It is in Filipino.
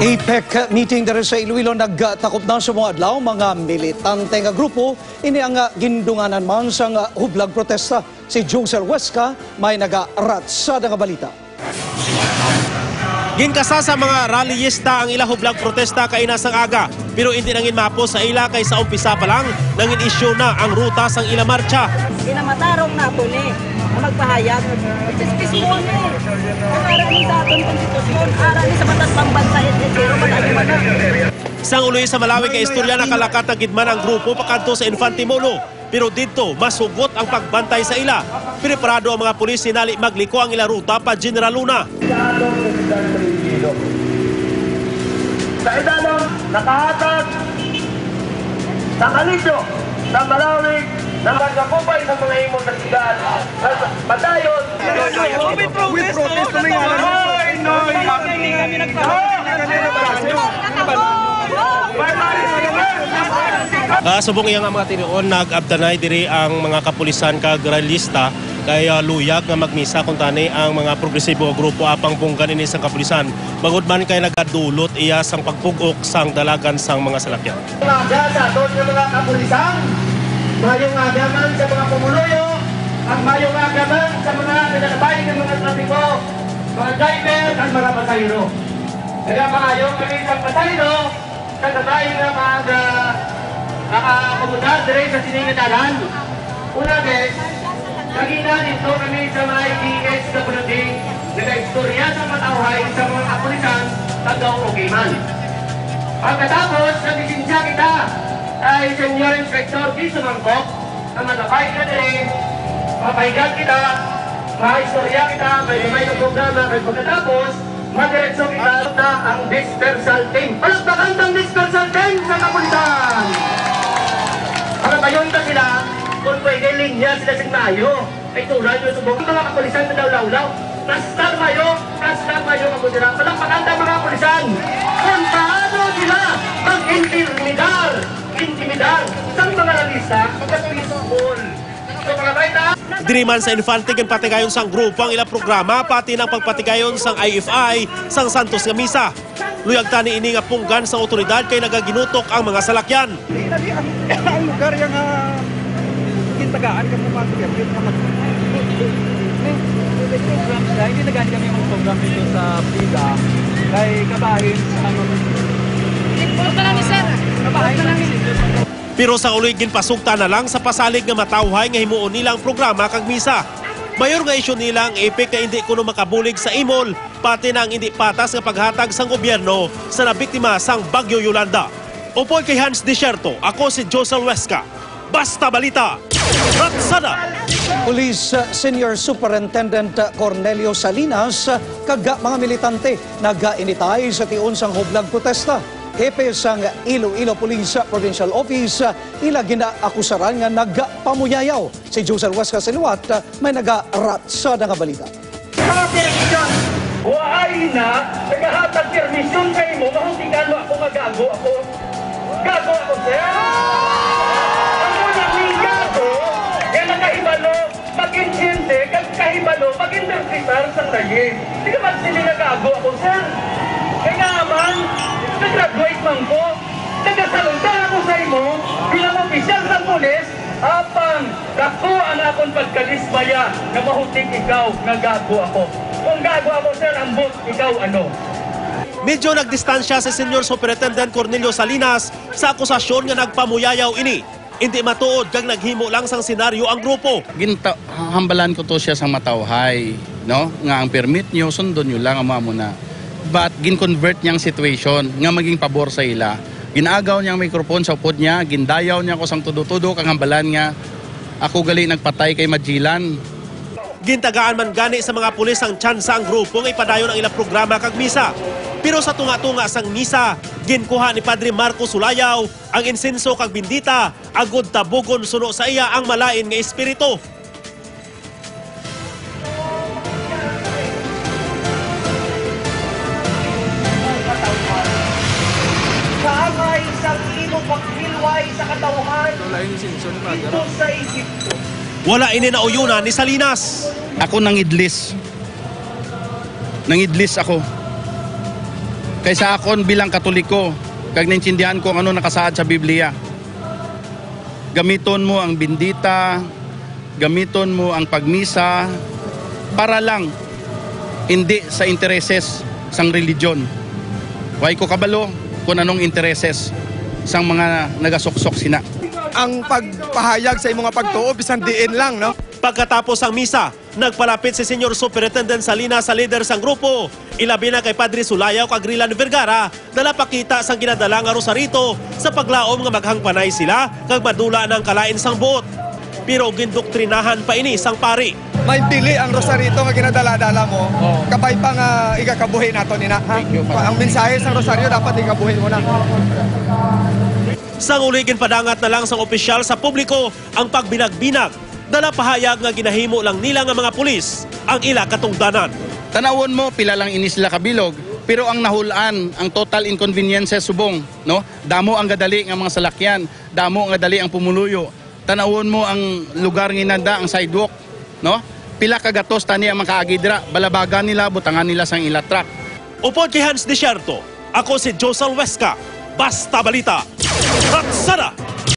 APEC meeting dere sa Iloilo nagtakop na sa mga adlaw mga militante nga grupo ini ang gindunganan man sa hublag protesta. Si Josel Huesca may nagaratsada nga balita. Ginkasa sa mga rallyista ang ila hublag protesta kay nasang aga, pero hindi nangin mapo sa ila kay sa umpisa pa lang nangin issue na ang ruta sang ila marcha. Inamatarong na po ni magpahayag. Pispis mo ni. Arani sa atong konstitusyon, arani sa batas pambansa zero madali man. Sang uloy sa Malawi kay istorya nakalakat na gidman ang grupo pakanto sa Infante Molo. Pero dito, masugot ang pagbantay sa ila. Preparado ang mga pulis sinali magliko ang ila ruta pa General Luna. Sa idalang nakahatag sa Kalisyo, sa Malawi, na magkakupay sa mga imong nasigaan. Padayon! We protest kami nga Subong iya nga mga tinuon, nag-abdanay diri ang mga kapulisan kag rallyista kay luyag nga magmisa kung tani ang mga progresibo grupo apang bunggan ini sang kapulisan. Bangod man kay nagadulot iya sang pagpugok sang dalagan sang mga salakyan. Aga sa aton nga mga kapulisan, mayong agaman sa mga pumuluyo, ang mayong agaman sa mga pinakabay ng mga trapiko, mga driver at mga pasahero. Kaya maayo kami sa pasahero, kasabay nga mga nakakomunidad dire sa siningadalan. Una guys, kagina dito kami sa mga DSWD, nag-istorya sa matauhay sa mga kapulisan sa Daw Ogiman. Pagkatapos, nag-isinsya kita ay Senior Inspector Kiso Mangkok na manapay ka dire, mapahigat kita, maistorya kita, may programa, at pagkatapos, madiretso kita na ang dispersal team. Palagpakan ng dispersal team sa kapulisan! Para bayon ka sila, kung pwede linya sila sa mayo, ay tulad nyo subong mga kapulisan na daw-law-law. Kastar mayo ako sila. Palagpakan ng mga kapulisan kung paano sila mag-intimidar sa mga lalista, magkatulisol. So mga baita, Diri man sa Infante kan patigayon sang grupo ang ila programa pati ng pagpatigayon sang IFI sang Santos nga misa. Luyag tani ini nga punggan sa otoridad kay nagaginutok ang mga salakyan. ang lugar yang kintagaan ka po matugyan. Hindi nagani kami yung program dito sa Pida. Kay kabahin ang Pero sa uloy ginpasugta na lang sa pasalig nga matawhay nga himuon nilang programa kag misa. Mayor nga isyu nila ang EPEC nga hindi kuno makabulig sa imol, pati na ang hindi patas nga paghatag sang gobyerno sa nabiktima sang Bagyo Yolanda. Upol kay Hans Desierto, ako si Josel Huesca. Basta Balita, Ratsada! Police Senior Superintendent Cornelio Salinas kag mga militante nagainitay sa tiun sang hublag protesta. Hepe sang Iloilo Police Provincial Office ila ginaakusaran nga nagpamuyayaw. Si Josel Huesca Siluat may nagaratsada nga balita. permisyon. Waay na, naghahatag permisyon kayo mo, mahuntingan mo ako magago ako. Gago ako, sir. Ang unang ni gago, kaya nakaibalo, mag-intindi, kahibalo, mag-interpretar sa layi. Hindi ka magsili na gago ako, sir. Kaya naman, nag-graduate man ko, nagasalunta ako sa imo, bilang opisyal ng pulis, apang nakuha na akong pagkalismaya na mahuting ikaw na gago ako. Kung gago ako, sir, ambot, ikaw ano? Medyo nagdistansya si Senior Superintendent Cornelio Salinas sa akusasyon nga nagpamuyayaw ini. Hindi matuod kag naghimo lang sang senaryo ang grupo. Hambalan ko to siya sa matawhay, no? Nga ang permit niyo sundon niyo lang ang muna. But gin-convert niyang situation nga maging pabor sa ila. Ginagaw niya ang microphone sa upod niya, gindayaw niya ko sang tudo-tudo kang hambalan nga ako gali nagpatay kay Majilan. Gintagaan man gani sa mga pulis ang tsansa ang grupo nga ipadayon ang ilang programa kag misa. Pero sa tunga-tunga sang misa, ginkuha ni Padre Marco Sulayaw ang insenso kag bindita, agod tabugon suno sa iya ang malain nga espiritu. Kaangay sa imo pagkilway sa katawhan dito sa Egypto. Wala ini na uyuna ni Salinas. Ako nangidlis. Nangidlis ako. Kaysa akon bilang Katoliko, kag naintindihan ko ano nakasaad sa Biblia. Gamiton mo ang bindita, gamiton mo ang pagmisa, para lang hindi sa intereses sang religion. Way ko kabalo kung anong intereses sang mga nagasuksok sina. Ang pagpahayag sa imong pagtuo bisan diin lang, no? Pagkatapos ang misa, nagpalapit si Senior Superintendent Salinas sa leader sang grupo. Ilabi na kay Padre Sulayaw kag Rilan Vergara na napakita sang ginadala nga rosarito sa paglaom nga maghangpanay sila kag madula ng kalain sang buot. Pero gindoktrinahan pa ini sang pari. May pili ang rosarito nga ginadala-dala mo. Kapay pa nga igakabuhin nato nina. Ha? Ang mensahe sa rosaryo dapat ikabuhin mo na. Sang uligin padangat na lang sang opisyal sa publiko ang pagbinag-binag. Dala pahayag nga ginahimo lang nila nga mga pulis ang ila katungdanan. Tanawon mo, pila lang ini sila kabilog, pero ang nahulaan, ang total inconveniences subong, no? Damo ang gadali nga mga salakyan, damo ang gadali ang pumuluyo. Tanawon mo ang lugar nginanda, ang sidewalk, no? Pila kagatos tani ang makaagidra, balabagan nila, butangan nila sang ila truck. Upod kay Hans Desierto, ako si Josel Huesca. Basta Balita. Hatsada!